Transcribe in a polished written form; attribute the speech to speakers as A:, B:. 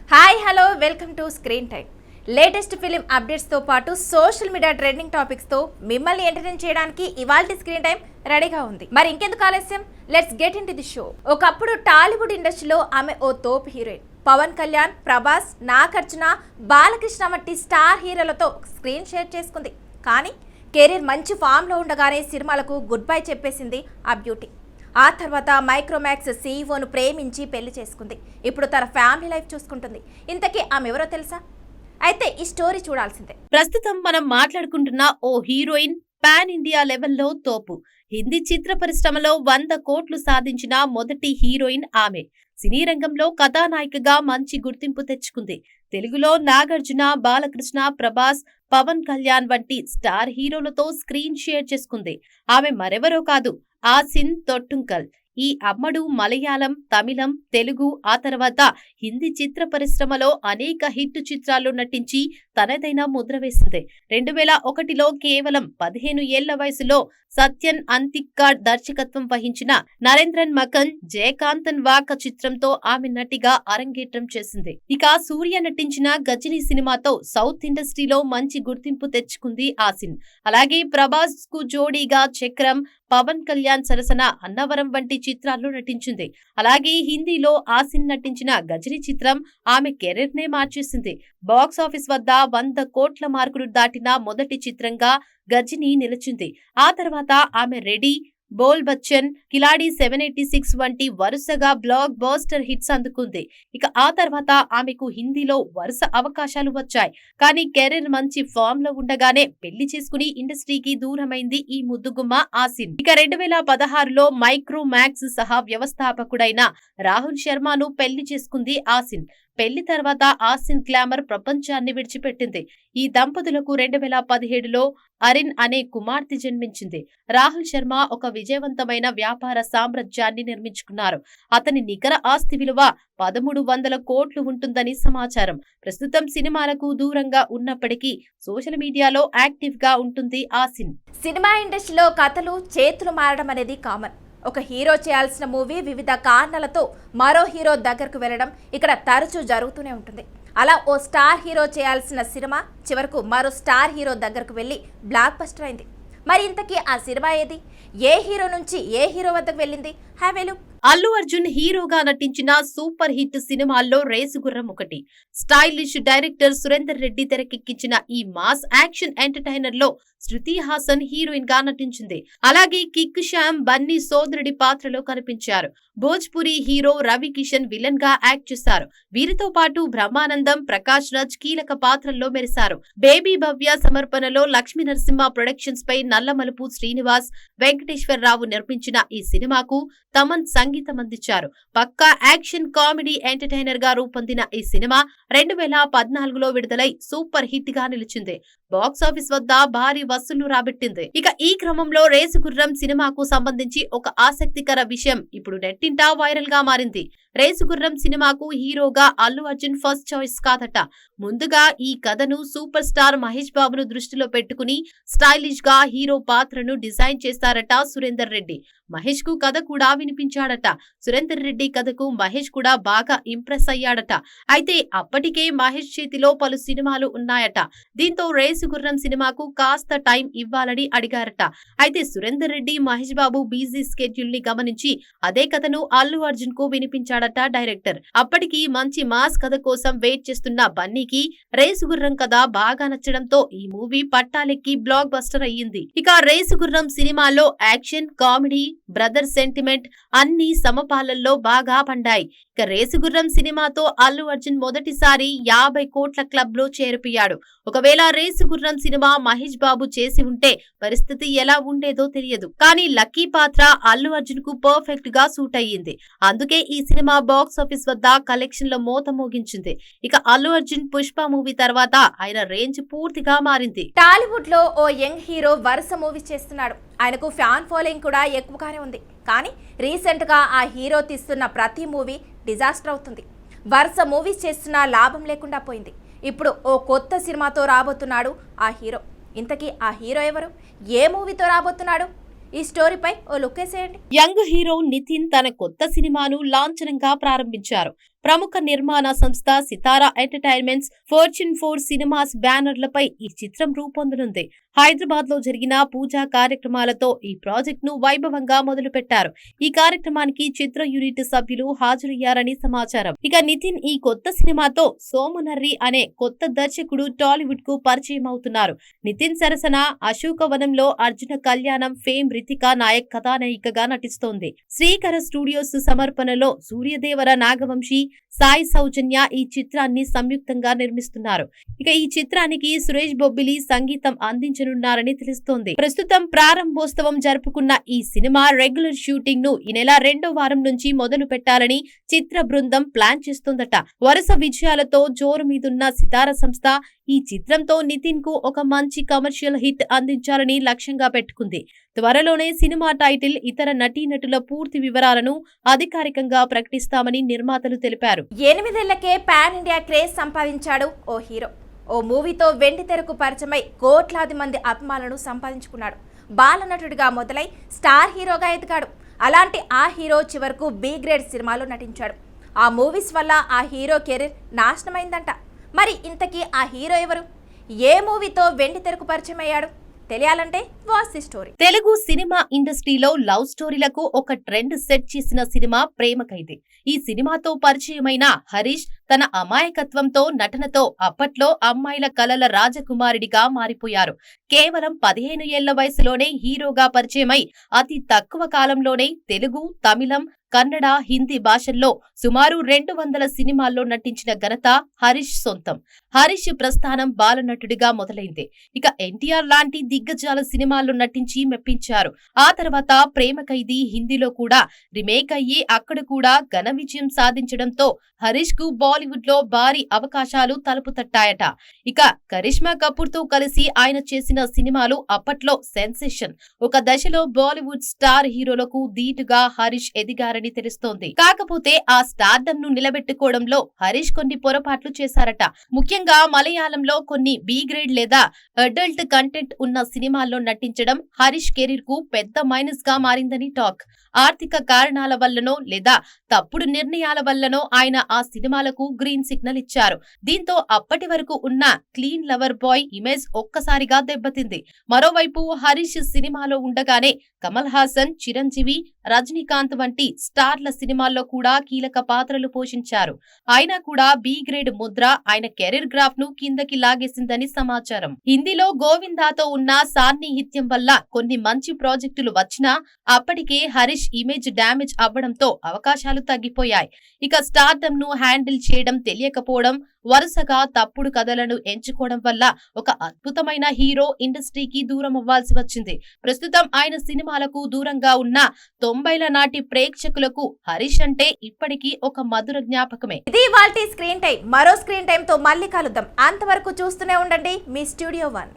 A: Hi hello welcome to screen time. Latest film updates తో పాటు social media trending topics తో మిమ్మల్ని entertain చేయడానికి ఇవాల్టి స్క్రీన్ టైం రెడీగా ఉంది. మరి ఇంకెందుకు ఆలస్యం, let's get in to the show. ఒకప్పుడు టాలీవుడ్ ఇండస్ట్రీలో ఆమె ఓ తోపు హీరోయిన్. పవన్ కళ్యాణ్, ప్రభాస్, నాగార్జున, బాలకృష్ణ వంటి స్టార్ హీరోలతో స్క్రీన్ షేర్ చేసుకుంది. కానీ కెరీర్ మంచి ఫామ్ లో ఉండగానే సినిమాలకు గుడ్ బై చెప్పేసింది ఆ బ్యూటీ. ఆ తర్వాత మైక్రోమాక్స్ సీఈఓను ప్రేమించి పెళ్లి చేసుకుంది. ఇప్పుడు తన ఫ్యామిలీ లైఫ్ చూసుకుంటుంది. ఇంతకీ ఆమె ఎవరో తెలుసా? అయితే ఈ స్టోరీ చూడాల్సిందే.
B: ప్రస్తుతం మనం మాట్లాడుకుంటున్న ఓ హీరోయిన్ పాన్ ఇండియా లెవెల్లో తోపు. హిందీ చిత్ర పరిశ్రమలో 100 కోట్లు సాధించిన మొదటి హీరోయిన్ ఆమె. సినీ రంగంలో కథానాయికగా మంచి గుర్తింపు తెచ్చుకుంది. తెలుగులో నాగార్జున, బాలకృష్ణ, ప్రభాస్, పవన్ కళ్యాణ్ వంటి స్టార్ హీరోలతో స్క్రీన్ షేర్ చేసుకుంది. ఆమె మరెవరో కాదు, ఆసిన్ తొట్టుంకల్. ఈ అమ్మడు మలయాళం, తమిళం, తెలుగు, ఆ తర్వాత హిందీ చిత్ర పరిశ్రమలో అనేక హిట్ చిత్రాల్లో నటించి తనదైన ముద్ర వేసింది. 2001లో కేవలం 15 ఏళ్ల వయసులో సత్యన్ అంతిక్కాడ్ దర్శకత్వం వహించిన నరేంద్రన్ మకన్ జయకాంతన్ వాక చిత్రంతో ఆమె నటిగా అరంగేట్రం చేసింది. ఇక సూర్య నటించిన గజనీ సినిమాతో సౌత్ ఇండస్ట్రీలో మంచి గుర్తింపు తెచ్చుకుంది ఆసిన్. అలాగే ప్రభాస్ కు జోడీగా చక్రం, పవన్ కళ్యాణ్ సరసన అన్నవరం వంటి చిత్రాల్లో నటించింది. అలాగే హిందీలో ఆసిన్ నటించిన గజనీ చిత్రం ఆమె కెరీర్ నే మార్చేసింది. బాక్స్ ఆఫీస్ వద్ద 100 కోట్ల మార్కులు దాటిన మొదటి చిత్రంగా గజనీ నిలిచింది. ఆ తర్వాత ఆమె రెడీ, బోల్ బచ్చన్, కిలాడి 786 వంటి వరుసగా బ్లాక్ బస్టర్ హిట్స్ అందుకుంది. ఇక ఆ తర్వాత ఆమెకు హిందీలో వరుస అవకాశాలు వచ్చాయి. కానీ కెరీర్ మంచి ఫామ్ లో ఉండగానే పెళ్లి చేసుకుని ఇండస్ట్రీకి దూరమైంది ఈ ముద్దుగుమ్మ ఆసిన్. ఇక 2016లో మైక్రోమాక్స్ సహా వ్యవస్థాపకుడైన రాహుల్ శర్మను పెళ్లి చేసుకుంది ఆసిన్. పెళ్లి తర్వాత ఆసిన్ గ్లామర్ ప్రపంచాన్ని విడిచిపెట్టింది. ఈ దంపతులకు 2017లో అరిన్ అనే కుమార్తె జన్మించింది. రాహుల్ శర్మ ఒక విజయవంతమైన వ్యాపార సామ్రాజ్యాన్ని నిర్మించుకున్నారు. అతని నికర ఆస్తి విలువ 1300 కోట్లు ఉంటుందని సమాచారం. ప్రస్తుతం సినిమాలకు దూరంగా ఉన్నప్పటికీ సోషల్ మీడియాలో యాక్టివ్ గా ఉంటుంది ఆసిన్.
A: సినిమా ఇండస్ట్రీలో కథలు చేతులు మారడం అనేది కామన్. ఒక హీరో చేయాల్సిన మూవీ వివిధ కారణాలతో మరో హీరో దగ్గరకు వెళ్ళడం ఇక్కడ తరచూ జరుగుతూనే ఉంటుంది. అలా ఓ స్టార్ హీరో చేయాల్సిన సినిమా చివరకు మరో స్టార్ హీరో దగ్గరకు వెళ్ళి బ్లాక్ బస్టర్ అయింది. మరి ఇంతకీ ఆ సినిమా ఏది? ఏ హీరో నుంచి ఏ హీరో వద్దకు వెళ్ళింది? Have a look.
B: Allu Arjun హీరోగా నటించిన సూపర్ హిట్ సినిమాల్లో రేసుగుర్రం ఒకటి. స్టైలిష్ డైరెక్టర్ సురేందర్ రెడ్డి తెరకెక్కించిన ఈ మాస్ యాక్షన్ ఎంటర్టైనర్ లో శృతి హాసన్ హీరోయిన్ గా నటించింది. అలాగే కిక్ శ్యామ్ బన్నీ సోదరుడి పాత్రలో కనిపించారు. భోజ్పురి హీరో రవి కిషన్ విలన్ గా యాక్ట్ చేశారు. వీరితో పాటు బ్రహ్మానందం, ప్రకాష్ రాజ్ కీలక పాత్రల్లో మెరిశారు. బేబీ భవ్య సమర్పణలో లక్ష్మీ నరసింహ ప్రొడక్షన్స్ పై నల్లమలుపు శ్రీనివాస్, వెంకటేశ్వరరావు నిర్మించిన ఈ సినిమాకు తమన్ సంగీతం అందించారు. పక్కా యాక్షన్ కామెడీ ఎంటర్టైనర్ గా రూపొందిన ఈ సినిమా 2014లో విడుదలై సూపర్ హిట్ గా నిలిచింది. బాక్స్ ఆఫీస్ వద్ద భారీ వసూళ్లు రాబట్టింది. ఇక ఈ క్రమంలో రేసుగుర్రం సినిమాకు సంబంధించి ఒక ఆసక్తికర విషయం ఇప్పుడు నెట్టింటా వైరల్ గా మారింది. రేసుగుర్రం సినిమాకు హీరోగా అల్లు అర్జున్ ఫస్ట్ చాయిస్ కాదట. ముందుగా ఈ కథను సూపర్ స్టార్ మహేష్ బాబును దృష్టిలో పెట్టుకుని స్టైలిష్ గా హీరో పాత్రను డిజైన్ చేస్తారట సురేందర్ రెడ్డి. మహేష్ కు కథ కూడా వినిపించాడట. సురేందర్ రెడ్డి కథకు మహేష్ కూడా బాగా ఇంప్రెస్ అయ్యాడట. అయితే అప్పటికే మహేష్ చేతిలో పలు సినిమాలు ఉన్నాయట. దీంతో రేసుగుర్రం సినిమాకు కాస్త టైం ఇవ్వాలని అడిగారట. అయితే సురేందర్ రెడ్డి మహేష్ బాబు బిజీ స్కెడ్యూల్ ని గమనించి అదే కథను అల్లు అర్జున్ కు వినిపించాడట డైరెక్టర్. అప్పటికి మంచి మాస్ కథ కోసం వెయిట్ చేస్తున్న బన్నీకి రేసుగుర్రం కథ బాగా నచ్చడంతో ఈ మూవీ పట్టాలెక్కి బ్లాక్ బస్టర్ అయ్యింది. ఇక రేసుగుర్రం సినిమాలో యాక్షన్, కామెడీ, బ్రదర్ సెంటిమెంట్ అన్ని సమపాలల్లో బాగా పండాయి. ఇక రేసుగుర్రం సినిమాతో అల్లు అర్జున్ మొదటిసారి 50 కోట్ల క్లబ్ లో చేరిపోయాడు. ఒకవేళ రేసుగుర్రం సినిమా మహేష్ బాబు చేసి ఉంటే పరిస్థితి ఎలా ఉండేదో తెలియదు. కానీ లక్కీ పాత్ర అల్లు అర్జున్ కు పర్ఫెక్ట్ గా సూట్ అయ్యింది. అందుకే ఈ సినిమా బాక్స్ ఆఫీస్ వద్ద కలెక్షన్ లో మోత మోగించింది. ఇక అల్లు అర్జున్ పుష్ప మూవీ తర్వాత ఆయన రేంజ్ పూర్తిగా మారింది.
A: టాలీవుడ్ లో ఓ యంగ్ హీరో వరుస మూవీస్ చేస్తున్నాడు. ఆయనకు ఫ్యాన్ ఫాలోయింగ్ కూడా ఎక్కువగానే ఉంది. కానీ రీసెంట్ గా ఆ హీరో తీస్తున్న ప్రతి మూవీ డిజాస్టర్ అవుతుంది. వరుస మూవీస్ చేస్తున్నా లాభం లేకుండా పోయింది. ఇప్పుడు ఓ కొత్త సినిమాతో రాబోతున్నాడు ఆ హీరో. ఇంతకీ ఆ హీరో ఎవరు? ఏ మూవీతో రాబోతున్నాడు? ఈ స్టోరీపై ఓ లుక్ వేసేయండి.
B: యంగ్ హీరో నితిన్ తన కొత్త సినిమాను లాంఛనంగా ప్రారంభించారు. ప్రముఖ నిర్మాణ సంస్థ సితారా ఎంటర్టైన్మెంట్స్, ఫార్చ్యూన్ 4 సినిమాస్ బ్యానర్లపై ఈ చిత్రం రూపొందనుంది. హైదరాబాద్ లో జరిగిన పూజా కార్యక్రమాలతో ఈ ప్రాజెక్ట్ ను వైభవంగా మొదలుపెట్టారు. ఈ కార్యక్రమానికి చిత్ర యూనిట్ సభ్యులు హాజరయ్యారని సమాచారం. ఇక నితిన్ ఈ కొత్త సినిమాతో సోమునర్రి అనే కొత్త దర్శకుడు టాలీవుడ్ కు పరిచయం అవుతున్నారు. నితిన్ సరసన అశోకవనంలో అర్జున కళ్యాణం ఫేమ్ రితిక నాయక్ కథానాయికగా నటిస్తోంది. శ్రీకర స్టూడియోస్ సమర్పణలో సూర్యదేవర నాగవంశీ, సాయి సౌజన్య ఈ చిత్రాన్ని సంయుక్తంగా నిర్మిస్తున్నారు. ఇక ఈ చిత్రానికి సురేష్ బొబ్బిలి సంగీతం అందించనున్నారని తెలుస్తోంది. ప్రస్తుతం ప్రారంభోత్సవం జరుపుకున్న ఈ సినిమా రెగ్యులర్ షూటింగ్ ను ఈ నెల 2వ వారం నుంచి మొదలు పెట్టాలని చిత్ర బృందం ప్లాన్ చేస్తోందట. వరుస విజయాలతో జోరు మీదున్న సితార సంస్థ ఈ చిత్రంతో నితిన్ కు ఒక మంచి కమర్షియల్ హిట్ అందించాలని లక్ష్యంగా పెట్టుకుంది. త్వరలోనే సినిమా టైటిల్, ఇతర నటీనటుల పూర్తి వివరాలను అధికారికంగా ప్రకటిస్తామని నిర్మాతలు తెలిపారు.
A: 8 ఏళ్లకే పాన్ ఇండియా క్రేజ్ సంపాదించాడు ఓ హీరో. ఓ మూవీతో వెండి తెరకు పరిచయమై కోట్లాది మంది అభిమానులను సంపాదించుకున్నాడు. బాలనటుడిగా మొదలై స్టార్ హీరోగా ఎదిగాడు. అలాంటి ఆ హీరో చివరకు బి గ్రేడ్ సినిమాలో నటించాడు. ఆ మూవీస్ వల్ల ఆ హీరో కెరీర్ నాశనమైందంట. మరి ఇంతకీ ఆ హీరో ఎవరు? ఏ మూవీతో వెండి తెరకు పరిచయం అయ్యాడు? తెలియాలంటే watch the story.
B: Telugu cinema ఇండస్ట్రీలో లవ్ స్టోరీలకు ఒక ట్రెండ్ సెట్ చేసిన సినిమా ప్రేమ ఖైదీ. ఈ సినిమాతో పరిచయమైన హరీష్ తన అమాయకత్వంతో, నటనతో అప్పట్లో అమ్మాయిల కలల రాజకుమారుడిగా మారిపోయారు. కేవలం 15 ఏళ్ల వయసులోనే హీరోగా పరిచయమై అతి తక్కువ కాలంలోనే తెలుగు, తమిళం, కన్నడ, హిందీ భాషల్లో సుమారు 200 సినిమాల్లో నటించిన ఘనత హరీష్ సొంతం. హరీష్ ప్రస్థానం బాలనటుడిగా మొదలైంది. ఇక ఎన్టీఆర్ లాంటి దిగ్గజాల సినిమాల్లో నటించి మెప్పించారు. ఆ తర్వాత ప్రేమ ఖైదీ హిందీలో కూడా రీమేక్ అయ్యి అక్కడ కూడా ఘన విజయం సాధించడంతో హరీష్ కు బాలీవుడ్ లో భారీ అవకాశాలు తలుపు తట్టాయట. ఇక కరిష్మా కపూర్ తో కలిసి ఆయన చేసిన సినిమాలు అప్పట్లో సెన్సేషన్. ఒక దశలో బాలీవుడ్ స్టార్ హీరోలకు ధీటుగా హరీష్ ఎదిగారని తెలుస్తోంది. కాకపోతే ఆ స్టార్డమ్ ను నిలబెట్టుకోవడంలో హరీష్ కొన్ని పొరపాట్లు చేశారట. ముఖ్యంగా మలయాళంలో కొన్ని బి గ్రేడ్ లేదా అడల్ట్ కంటెంట్ ఉన్న సినిమాల్లో నటించడం హరీష్ కెరీర్ కు పెద్ద మైనస్ గా మారిందని టాక్. ఆర్థిక కారణాల వల్లనో లేదా తప్పుడు నిర్ణయాల వల్లనో ఆయన ఆ సినిమాలకు గ్రీన్ సిగ్నల్ ఇచ్చారు. దీంతో అప్పటి వరకు ఉన్న క్లీన్ లవర్ బాయ్ ఇమేజ్ ఒక్కసారిగా దెబ్బతింది. మరోవైపు హరీష్ సినిమాలో ఉండగానే కమల్ హాసన్, చిరంజీవి, రజనీకాంత్ వంటి స్టార్ల సినిమాల్లో కూడా కీలక పాత్రలు పోషించారు. అయినా కూడా బి గ్రేడ్ ముద్ర ఆయన కెరీర్ గ్రాఫ్ ను కిందకి లాగేసిందని సమాచారం. హిందీలో గోవిందాతో ఉన్న సాన్నిహిత్యం వల్ల కొన్ని మంచి ప్రాజెక్టులు వచ్చినా అప్పటికే హరీష్ ఇమేజ్ డ్యామేజ్ అవ్వడంతో అవకాశాలు తగ్గిపోయాయి. ఇక స్టార్డమ్ ను హ్యాండిల్ చేయడం తెలియకపోవడం, వరుసగా తప్పుడు కథలను ఎంచుకోవడం వల్ల ఒక అద్భుతమైన హీరో ఇండస్ట్రీకి దూరం అవ్వాల్సి వచ్చింది. ప్రస్తుతం ఆయన సినిమాలకు దూరంగా ఉన్న 90ల నాటి ప్రేక్షకులకు హరీష్ అంటే ఇప్పటికీ ఒక మధుర జ్ఞాపకమే.
A: ఇది ఇవాల్టి స్క్రీన్ టైం. మరో స్క్రీన్ టైం తో మళ్ళీ కలుద్దాం. అంతవరకు చూస్తూనే ఉండండి మీ స్టూడియో 1.